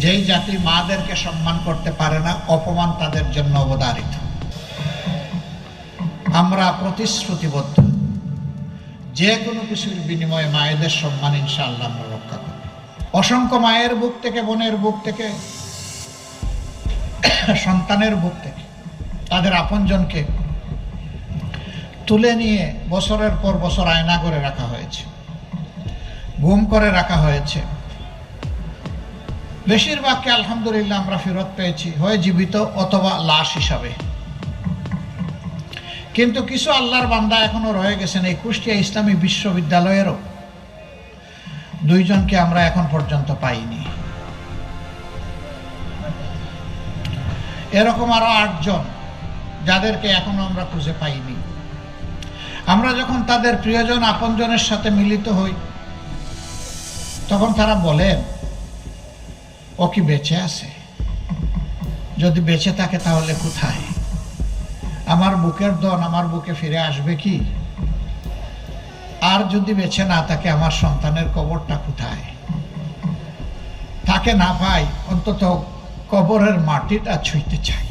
যেই জাতি মাদেরকে সম্মান করতে পারে না, অপমান তাদের জন্য অবধারিত। আমরা প্রতিশ্রুতিবদ্ধ, যে কোনো কিছুর বিনিময়ে মায়েদের সম্মান ইনশাআল্লাহ আমরা রক্ষা করব। অসংখ্য মায়ের বুক থেকে, বোনের বুক থেকে, সন্তানের বুক থেকে তাদের আপনজনকে তুলে নিয়ে বছরের পর বছর আয়না করে রাখা হয়েছে, গুম করে রাখা হয়েছে। বেশিরভাগকে আলহামদুলিল্লাহ আমরা ফেরত পেয়েছি, হয় জীবিত অথবা লাশ হিসাবে। কিন্তু কিছু আল্লাহর বান্দা এখনো রয়ে গেছেন। এই কুষ্টিয়া ইসলামী বিশ্ববিদ্যালয়েরও 2 জনকে আমরা এখন পর্যন্ত পাইনি। এরকম আরো 8 জন যাদেরকে এখনো আমরা খুঁজে পাইনি। আমরা যখন তাদের প্রিয়জন আপনজনের সাথে মিলিত হই, তখন তারা বলেন, ও কি বেঁচে আছে? যদি বেঁচে থাকে তাহলে কোথায়? আমার বুকের ধন আমার বুকে ফিরে আসবে কি? আর যদি বেঁচে না থাকে, আমার সন্তানের কবরটা কোথায়? তাকে না পাই, অন্তত কবরের মাটিটা ছুঁইতে চাই।